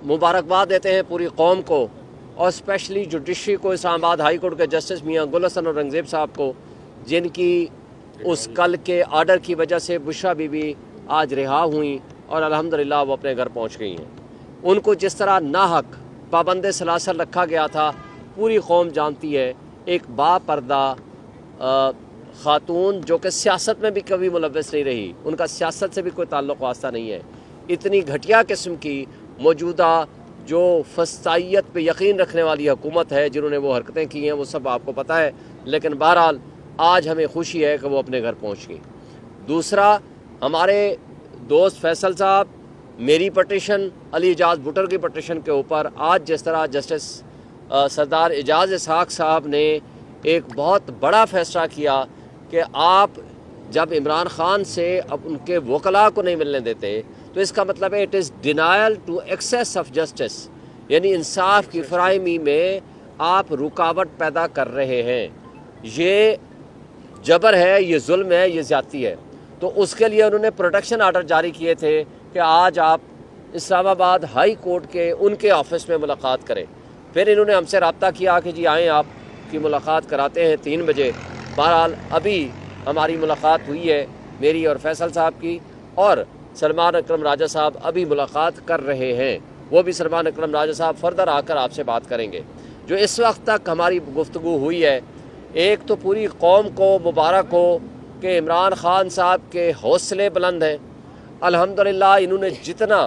मुबारकबाद देते हैं पूरी कौम को और स्पेशली जुडिशरी को, इस्लामाबाद हाई कोर्ट के जस्टिस मियां गुल हसन और औरंगज़ेब साहब को, जिनकी उस कल के आर्डर की वजह से बुशरा बीबी आज रिहा हुई और अल्हम्दुलिल्लाह वो अपने घर पहुंच गई हैं। उनको जिस तरह नाहक पाबंद सलासल रखा गया था, पूरी कौम जानती है। एक बापर्दा ख़ातून जो कि सियासत में भी कभी मुलव्वस नहीं रही, उनका सियासत से भी कोई ताल्लुक़ वास्ता नहीं है। इतनी घटिया किस्म की मौजूदा जो फस्तायत पे यकीन रखने वाली हुकूमत है, जिन्होंने वो हरकतें की हैं, वो सब आपको पता है। लेकिन बहरहाल आज हमें खुशी है कि वो अपने घर पहुंच गई। दूसरा, हमारे दोस्त फैसल साहब मेरी पटिशन, अली एजाज भुट्टर की पटिशन के ऊपर आज जिस तरह जस्टिस सरदार एजाज इसहाक साहब ने एक बहुत बड़ा फैसला किया कि आप जब इमरान खान से अब उनके वकला को नहीं मिलने देते, तो इसका मतलब है it is denial to access of justice, यानी इंसाफ की फराहमी में आप रुकावट पैदा कर रहे हैं। ये जबर है, ये जुल्म है, ये ज़्यादती है। तो उसके लिए उन्होंने प्रोटेक्शन आर्डर जारी किए थे कि आज आप इस्लामाबाद हाई कोर्ट के उनके ऑफिस में मुलाकात करें। फिर इन्होंने हमसे रब्ता किया कि जी आएँ, आपकी मुलाकात कराते हैं 3 बजे। बहरहाल अभी हमारी मुलाकात हुई है मेरी और फैसल साहब की, और सलमान अकरम राजा साहब अभी मुलाकात कर रहे हैं। वो भी सलमान अकरम राजा साहब फर्दर आकर आपसे बात करेंगे। जो इस वक्त तक हमारी गुफ्तगू हुई है, एक तो पूरी कौम को मुबारक हो कि इमरान खान साहब के हौसले बुलंद हैं। अल्हम्दुलिल्लाह इन्होंने जितना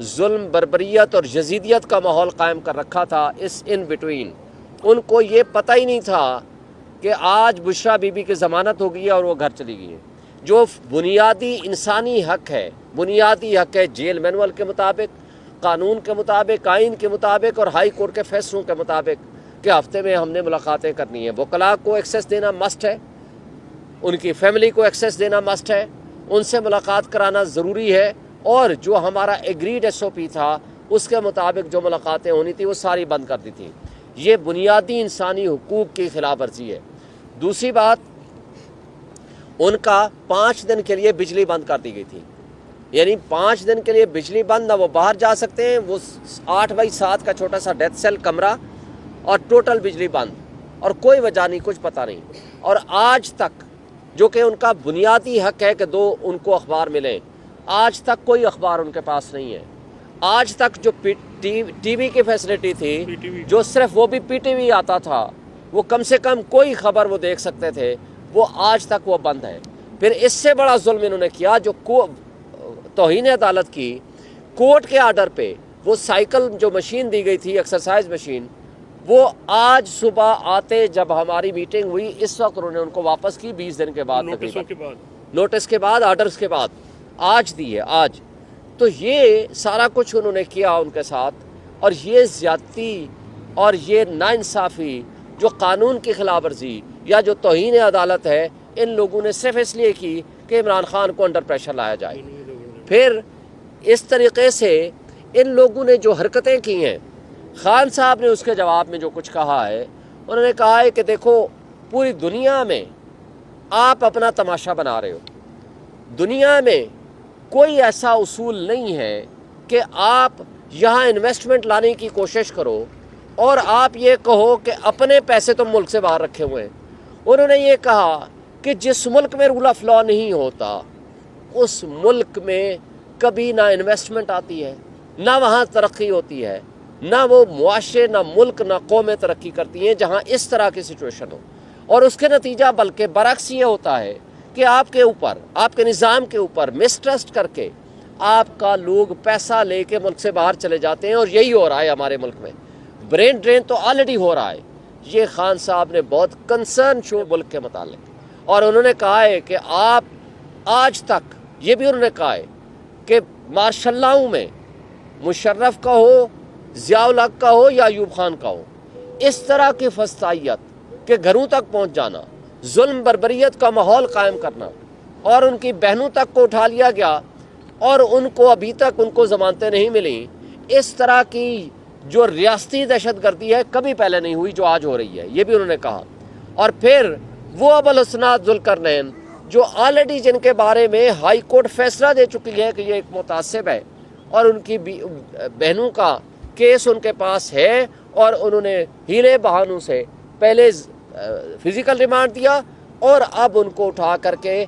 जुल्म, बर्बरियत और यजीदियत का माहौल कायम कर रखा था, इस इन बिटवीन उनको ये पता ही नहीं था कि आज बुशरा बीबी की ज़मानत हो गई है और वो घर चली गई है। जो बुनियादी इंसानी हक है, बुनियादी हक है जेल मैनुअल के मुताबिक, कानून के मुताबिक, आइन के मुताबिक और हाई कोर्ट के फैसलों के मुताबिक कि हफ्ते में हमने मुलाकातें करनी है। वकला को एक्सेस देना मस्ट है, उनकी फैमिली को एक्सेस देना मस्ट है, उनसे मुलाकात कराना ज़रूरी है। और जो हमारा एग्रीड SOP था उसके मुताबिक जो मुलाकातें होनी थी वो सारी बंद कर दी थी। ये बुनियादी इंसानी हुकूक की खिलाफ वर्जी है। दूसरी बात, उनका 5 दिन के लिए बिजली बंद कर दी गई थी, यानी 5 दिन के लिए बिजली बंद, ना वो बाहर जा सकते हैं। वो 8x7 का छोटा सा डेथ सेल कमरा और टोटल बिजली बंद, और कोई वजह नहीं, कुछ पता नहीं। और आज तक जो कि उनका बुनियादी हक है कि 2 उनको अखबार मिलें, आज तक कोई अखबार उनके पास नहीं है। आज तक जो टीवी की फैसिलिटी थी, जो सिर्फ वो भी PTV आता था, वो कम से कम कोई खबर वो देख सकते थे, वो आज तक वो बंद है। फिर इससे बड़ा जुल्म इन्होंने किया, जो तौहीन अदालत की कोर्ट के आर्डर पे वो साइकिल जो मशीन दी गई थी, एक्सरसाइज मशीन, वो आज सुबह आते जब हमारी मीटिंग हुई, इस वक्त उन्होंने उनको वापस की 20 दिन के बाद, नोटिस के बाद, आर्डर्स के बाद आज दी है आज। तो ये सारा कुछ उन्होंने किया उनके साथ, और ये ज़्यादती और ये नाइंसाफ़ी जो कानून की खिलाफ वर्जी या जो तौहीन अदालत है, इन लोगों ने सिर्फ इसलिए की कि इमरान खान को अंडर प्रेशर लाया जाए। फिर इस तरीके से इन लोगों ने जो हरकतें की हैं, खान साहब ने उसके जवाब में जो कुछ कहा है, उन्होंने कहा है कि देखो पूरी दुनिया में आप अपना तमाशा बना रहे हो। दुनिया में कोई ऐसा उसूल नहीं है कि आप यहाँ इन्वेस्टमेंट लाने की कोशिश करो और आप ये कहो कि अपने पैसे तो मुल्क से बाहर रखे हुए हैं। उन्होंने ये कहा कि जिस मुल्क में रूल ऑफ लॉ नहीं होता, उस मुल्क में कभी ना इन्वेस्टमेंट आती है, ना वहाँ तरक्की होती है, ना वो मुआशरे, ना मुल्क, ना कौमें तरक्की करती हैं जहाँ इस तरह की सिचुएशन हो। और उसके नतीजा बल्कि बरक्स ये होता है कि आपके ऊपर, आपके निज़ाम के ऊपर मिसट्रस्ट करके आपका लोग पैसा लेके मुल्क से बाहर चले जाते हैं। और यही हो रहा है हमारे मुल्क में। ब्रेन ड्रेन तो ऑलरेडी हो रहा है। ये खान साहब ने बहुत कंसर्न शो मुल्क के मुतालिक, और उन्होंने कहा है कि आप आज तक, ये भी उन्होंने कहा है कि मार्शल्लाओं में मुशर्रफ का हो, ज़िया-उल हक का हो या अयूब खान का हो, इस तरह की फस्तायत के घरों तक पहुँच जाना, जुल्म बर्बरियत का माहौल कायम करना, और उनकी बहनों तक को उठा लिया गया और उनको अभी तक उनको ज़मानतें नहीं मिली। इस तरह की जो रियासती दहशतगर्दी है कभी पहले नहीं हुई जो आज हो रही है, ये भी उन्होंने कहा। और फिर वो अबुल हसन जुल्करनैन जो ऑलरेडी जिनके बारे में हाई कोर्ट फैसला दे चुकी है कि ये एक मुतासिब है और उनकी बहनों का केस उनके पास है और उन्होंने हीले बहानों से पहले फिजिकल रिमांड दिया और अब उनको उठा करके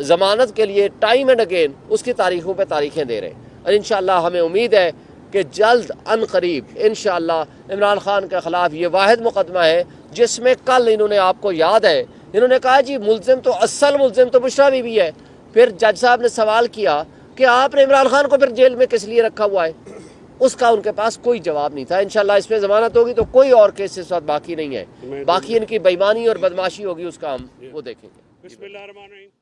ज़मानत के लिए टाइम एंड अगेन उसकी तारीखों पे तारीखें दे रहे हैं। और इंशाअल्लाह हमें उम्मीद है कि जल्द अन करीब इंशाअल्लाह इमरान खान के ख़िलाफ़ ये वाहिद मुकदमा है जिसमें कल इन्होंने, आपको याद है, इन्होंने कहा जी मुल्ज़िम तो असल मुल्ज़िम तो बुशरा बीबी है। फिर जज साहब ने सवाल किया कि आपने इमरान खान को फिर जेल में किस लिए रखा हुआ है, उसका उनके पास कोई जवाब नहीं था। इंशाल्लाह इस पर ज़मानत होगी तो कोई और केस इस वक्त बाकी नहीं है, बाकी इनकी बेईमानी और बदमाशी होगी, उसका हम वो देखेंगे।